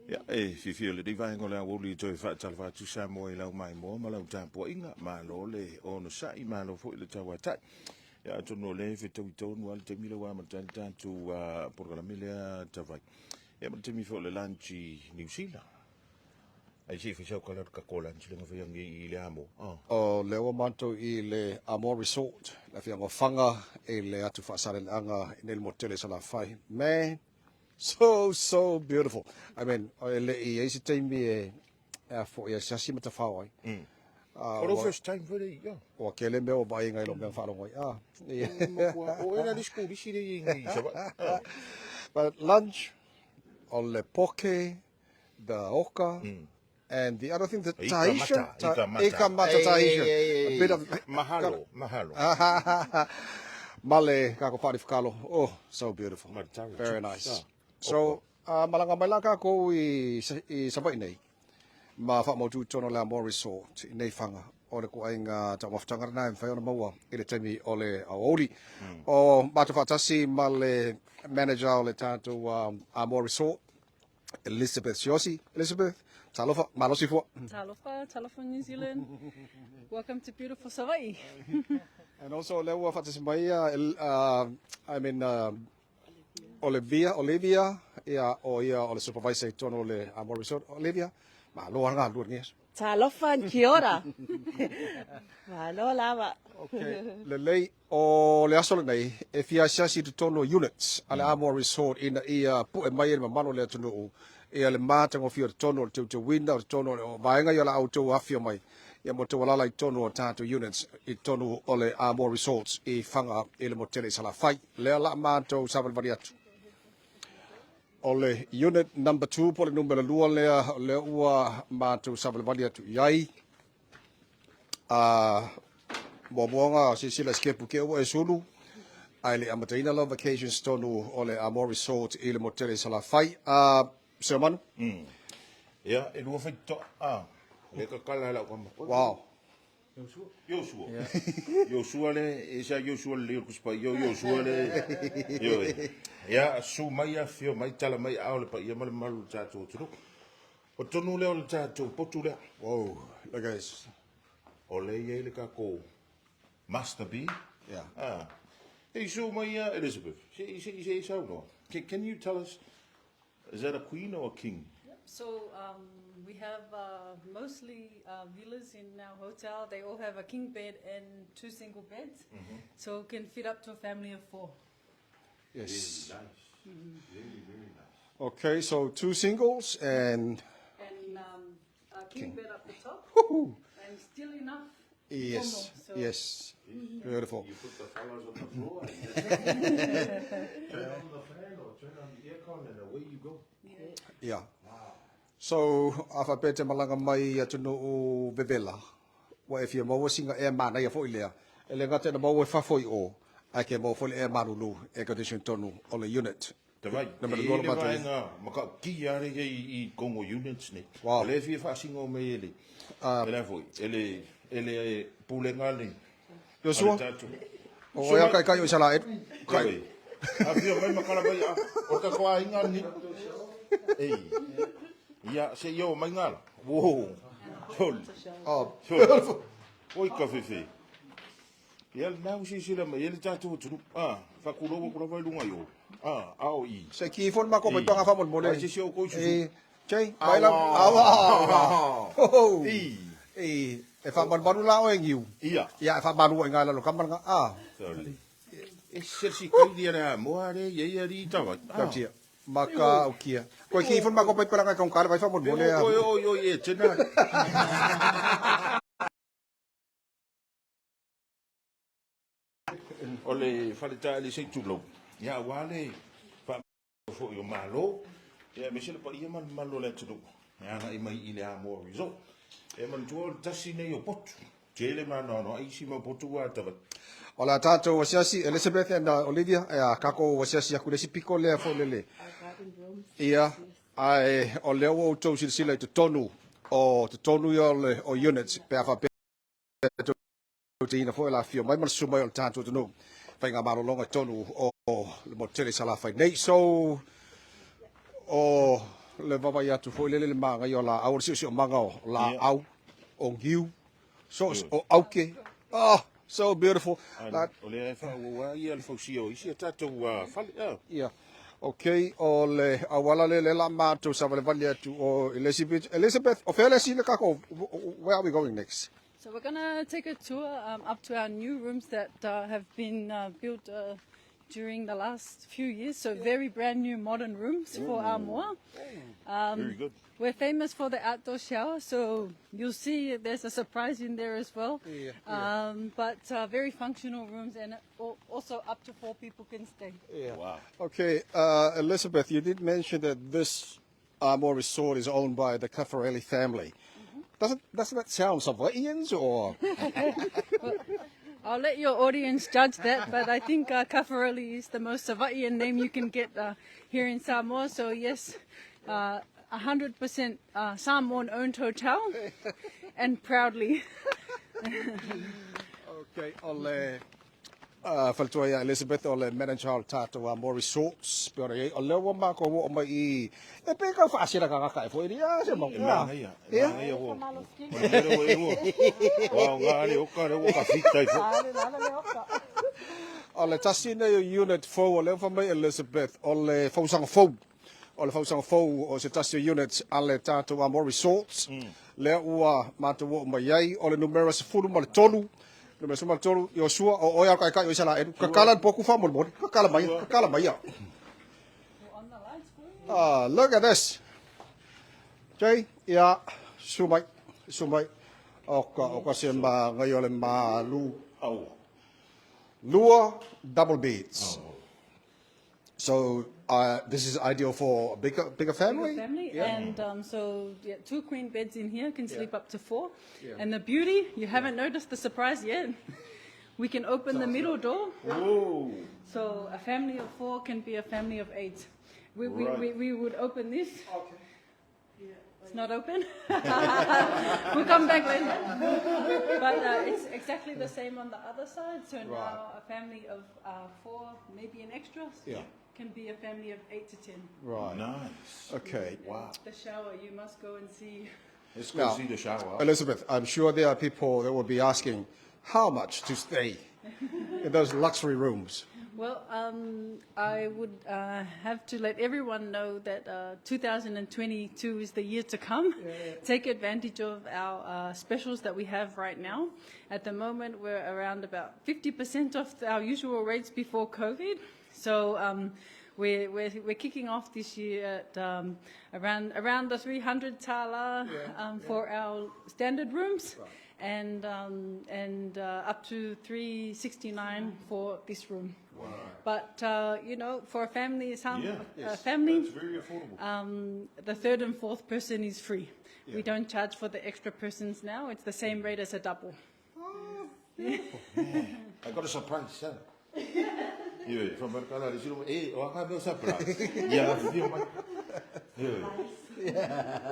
Ya, fifi le di vai ngole wuli joy fa talva tu Samoa I lau mai mo ma lau tapo inga ma lo le ono sai ma lo fo le tawa tai. Ya to no le fe to wal te mila wa ma tan tan tu programme le Tavai. Ya ma te mi fo le lanchi New Zealand. Ai si fi ka ka kola nchi le fa ngi le amo. O le o manto I le Amoa Resort, la fia ngo Faga e le atu whaasare anga I nel motele Savai'i. Man, so beautiful. I mean, le I eisi teimi e fo I sasi mata whawai. Oro first time for the yeah. O ke le meo bai ngai lo mea whalongoi. O era di school si le ngi sa. But lunch, o le poke, the oka, and the other thing, the Tahitian. Ika mata Tahitian. A bit of mahalo. Male kako pari whakalo. Oh, so beautiful. Very nice. So, malanga mai laka ko I Savai'i nei. Ma whamotu tono le Amoa Resort I nei whanga. O le ko ainga ta waftanga na I whaiona maua I le temi o le aori. O mata whatasi ma le manager o le tātou Amoa Resort, Elizabeth Siosi. Elizabeth, talofa, malosi fo. Talofa New Zealand. Welcome to beautiful Savai'i. And also le ua whatasi mai I mean Olivia ia o le supervisor tono le Amoa Resort. Olivia, ma loa nga luar nges. Talofa kia ora. Malo lava. Okay. Le lei o le aso le nei e fia siasi tu tono units ale Amoa Resort ina ia pu e mai e mamano le tunu ia le matango fia tono te winda tono o vaenga ia la auto afio mai ia mo te walala I tono o tātou units I tono o le Amoa Resorts I whanga I le motele Savai'i le la mātou Savai'i atu. O le unit number 2 po le numero lua le ua mātou Savai'i atu iai. Moanga sisila skepu ke ua e sulu. Ai le amataina lo vacations tonu o le Amoa Resort I le motele Savai'i. Seumanu? Ya, e lua fai to le ka kala la ko. Wow. Yosua le isa Yosua le kuspa Yosua le yo ya su mai a fio mai tala mai a le pa ia mal malu tato tru o tonu le o tato potu le Wow, look guys. o le ye le ka ko master be Yeah. Hey su mai Elizabeth say so no can you tell us is that a queen or a king? So we have mostly villas in our hotel. They all have a king bed and 2 single beds. So it can fit up to a family of 4. Yes. Very nice. Very nice. Okay, so 2 singles and a king bed up the top. And still enough. yes, for more, so. yes. Beautiful. You put the fellows on the floor and turn on the fan or turn on the aircon and away you go. Yeah. So, afa pete malanga mai atunu o bebela. Wa e fia maua singa e mana ia fo ilea. E le ngate na maua e fafoi o. Ai ke maua fo e marulu e condition tonu o le unit. Tavai, Number le vai nga maka ki are I Congo units ne. Wow. Le fia fa singo me ele. Ele foi, ele pulenga le. Yosua? O ia kai o sala e. Kai. A fia mai makala vai o ta ko inga ni. Ei. Ya se yo mai ngala. Wow. Sol. Oh, beautiful. Oi ka fefe. Ya na si sila mai ele tatu tu. Fa kulo ko vai lunga yo. Au I. se ki fon ma ko pe tonga fa mon mole. Ai se ko su. Chei, vai lá. Oh. I. E fa man manu la o engiu. Ia. Ia fa manu ngala lo kamanga. E se si kai dia na moare ye ri tava. Kaptia. Maka o kia. Ko ki fon ma ko pe pelanga kon kar vai fa mon mole. Oi e tena. Ole falita le sei tulo. Ya wale fa fo yo malo. Ya me sele pa ia man malo le tulo. Ya na mai ile Amoa Resort. E man tuo tasi ne yo potu. Tele man no ai si ma potu wa tava. Ola tato wasiasi Elizabeth and Olivia ya kako wasiasi aku desi piko le fo lele. Ia ai o le o to sila to tonu o to tonu yo le o units pe fa pe to ina fo la fio mai mal suma yo tato to no. Fa nga maro longa tonu o le motele Savai'i nei so o le vava ia tu foi le manga yo la au si manga o la au o giu so o auke so beautiful that ole fa wa ia le fosio isi tato fal yeah okay o le awala le la mato sa le valia tu o Elizabeth o fele si le kako where are we going next? So we're going to take a tour up to our new rooms that have been built during the last few years. So very brand new modern rooms for Amoa. Very good. We're famous for the outdoor shower, so you'll see there's a surprise in there as well. But very functional rooms, and also up to 4 people can stay. Yeah. Wow. Okay, Elizabeth, you did mention that this Amoa resort is owned by the Caffarelli family. Doesn't that sound Savai'ians or? Well, I'll let your audience judge that, but I think Caffarelli is the most Savai'ian name you can get here in Samoa. So yes, 100% Samoan-owned hotel, and proudly. Okay, ole faltua Elizabeth ole manager tato Amoa resorts pero o le wa ma ko o mai e pe ka fa sira ka ka fo ia se mo Ia wo. Wow, ngare o ka re o ka fita ole tasina unit 4 ole fa mai Elizabeth ole fausang fo o se tasio units ale tato Amoa resorts le ua mato o mai ai ole numero se fulu mal tolu Numero sumal tolu Joshua o oia kai kai sala e kakalan poku fa mon kakala mai ya. Look at this. Okay, ya sumai oka se ma ngayole ma lu lua double beds. So this is ideal for a bigger family. And so 2 queen beds in here can sleep up to 4. And the beauty, you haven't noticed the surprise yet. We can open the middle door. So a family of 4 can be a family of 8. We would open this. It's not open. We'll come back later. But it's exactly the same on the other side. So now a family of 4, maybe an extra. Can be a family of 8 to 10. Right. Nice. Okay. Wow. The shower, you must go and see. Let's go see the shower. Elizabeth, I'm sure there are people that will be asking how much to stay in those luxury rooms. Well, I would have to let everyone know that 2022 is the year to come. Take advantage of our specials that we have right now. At the moment, we're around about 50% of our usual rates before COVID. So we're kicking off this year at around the 300 tala for our standard rooms, and up to 369 for this room. Wow. But for a family, family, that's very affordable. the 3rd and 4th person is free. We don't charge for the extra persons now. It's the same rate as a double. I got a surprise, huh? From Mercala, I have no surprise.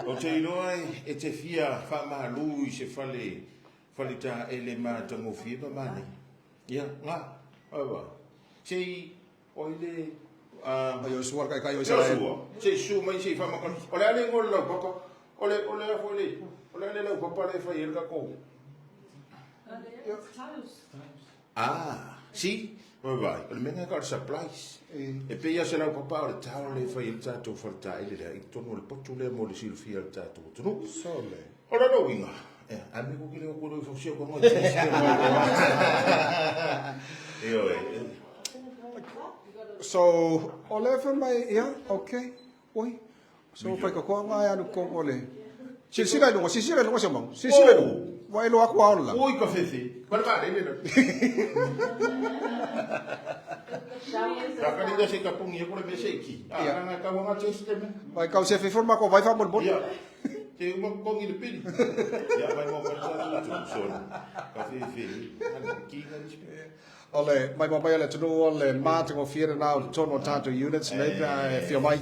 O te iloa e te fia whamalu I se whale ta ele mātango fia pa mane. Ia, ngā, awa. Sei, oile... Ayo suar kai o sei su mai sei whamakon. Ole ale ngore lau papa. Ole ale lau papa le whai elka kou. See? Vai, ole menga ka surprise. E pe ia se lau papa o le tau le whai el tātou whalta ele rea. I tono le potu le mo le silfia el tātou. Tono? Sole. Ole no inga. Ame ko kile ko le fosio ko ngoi. So, ole fa mai ia, okay. Oi. So fa ko nga anu ko ole. Sisira no se mo. Sisira no. Wa elo aku ala. Oi ka fefe. Qual va ele no. Rakani da se ka pungi ko le meseki. Nga ka wa system. Vai ka se fe forma ko vai fa mon bon. Te uma kongi le pili. Ya vai mo ka sa so. Ka fefe. Ki nga Ole, mai le tunu ole mātingo o whiera nā o tono tātou units, nei pia whia mai.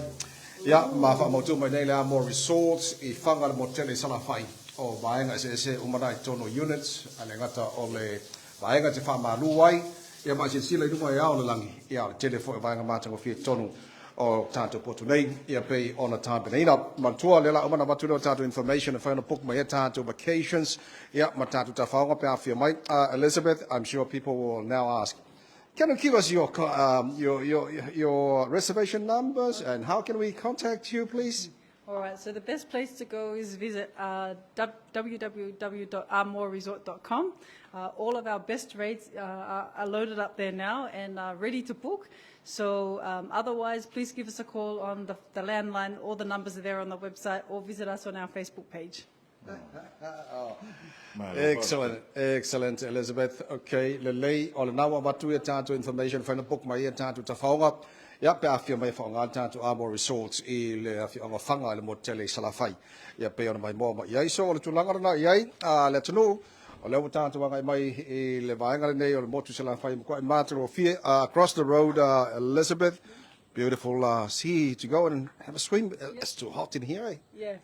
Ia, ma wha mautu mai nei le Amoa Resorts, I whanga le motele Savai'i. O vaenga se umana I tono units, ane ngata ole vaenga te wha malu ai, ia ma se sila I runga I ao le langi, ia le tele fo I vaenga mātingo o whiera tono o tātou potu nei, ia pei ona tāpe nei. Ma tua lela umana matuna o tātou information and whaina book mai e tātou vacations. Ia, ma tātou ta whaonga pe awhia mai. Elizabeth, I'm sure people will now ask, can you give us your reservation numbers and how can we contact you, please? All right, so the best place to go is visit www.amoaresort.com. All of our best rates are loaded up there now and are ready to book. So otherwise, please give us a call on the landline. All the numbers are there on the website, or visit us on our Facebook page. Excellent, excellent, Elizabeth. Okay, lelei o le nawa matu e tātou information whaina book mai e tātou ta whaonga. Ia pe awhia mai whaonga tātou Amoa Resorts I le awhia onga whanga le motele Salafai. Ia pe ona mai mōma. Iai so o le tūlangarana iai, le tunu, o leo tātou anga mai I le vaenga nei o le motu Salafai. Mkua I mātero fie, across the road, Elizabeth. Beautiful sea to go and have a swim. It's too hot in here, eh? Yeah.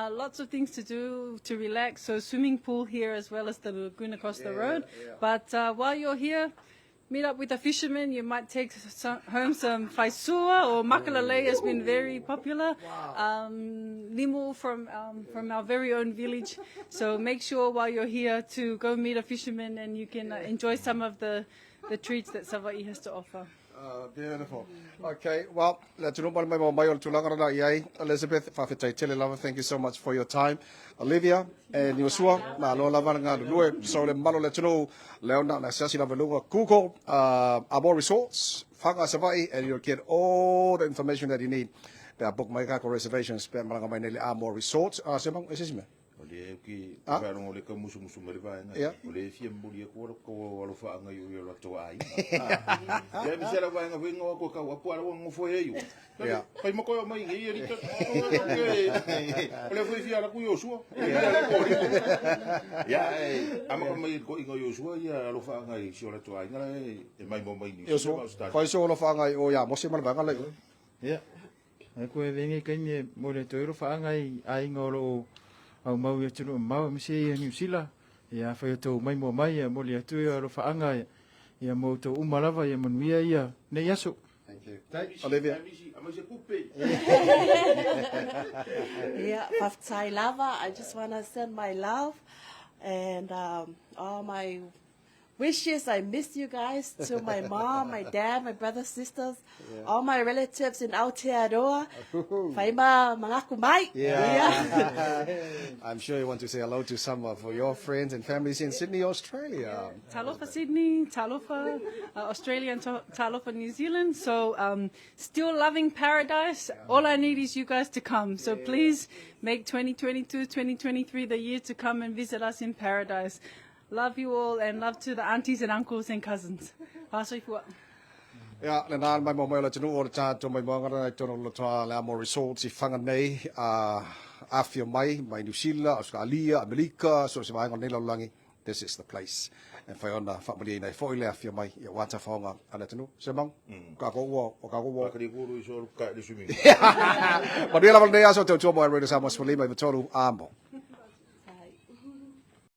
Lots of things to do to relax. So swimming pool here as well as the lagoon across the road. Yeah. But while you're here, meet up with a fisherman. You might take home some faisua or makalale has been very popular. Wow. Limu from our very own village. So make sure while you're here to go meet a fisherman and you can enjoy some of the treats that Savai'i has to offer. Beautiful. Okay, well, let's know what my Elizabeth, thank you so much for your time. Olivia, and Yosua, so the Malo let you know, Leona, Google, Amoa Resorts, Faga Savai'i, and you'll get all the information that you need. Book my reservations, Amoa Resorts. Semang, is this me? Le ki wharongo le ka musu mari vaenga. O le fia mbuli e kua ko alo whaanga iu I la toa ai. Ia mi sera vaenga venga wako ka wapua rawa ngofo e iu. Pai mako ya mai ngi rita. O le fia la ku Yosua. Ia amaka mai ko inga Yosua ia alo whaanga I si o la toa ai. Ngara e mai mo mai ni. Yosua, pai so alo whaanga I o ia mo se mana vaenga lai. Ia. E koe venga kaine mo le toiro whaanga ai ngoro au mau ia tunu mau misi ia New Zealand ia whai tau mai mua mai ia moli atu ia ro whaanga ia mo tau umalawa ia manuia ia nei aso. Thank you. Olivia. Yeah, Whaftai Lava, I just want to send my love and all my wishes. I miss you guys, to my mom, my dad, my brothers, sisters, all my relatives in Aotearoa. Whaima mangaku mai. Yeah. I'm sure you want to say hello to some of your friends and families in Sydney, Australia. Talofa Sydney, Talofa Australia and Talofa New Zealand. So still loving paradise. All I need is you guys to come. So please make 2022, 2023 the year to come and visit us in paradise. Love you all and love to the aunties and uncles and cousins. Yeah, le nā mai mo mai la tunu o le tātou mai mo ngara tono lo toa le Amoa Resorts I whanga nei awhia mai New Zealand, Australia, Amerika, so se vaenga nei laulangi. This is the place. And whai ona whamari nei fōi le awhia mai I wata whaonga ana tunu. Se mang? Ka kou o ka kou. Ka kuru I so ka le swimming. Ma ria la nei aso te tua mo e rei Samoa Swalima I tolu Amoa.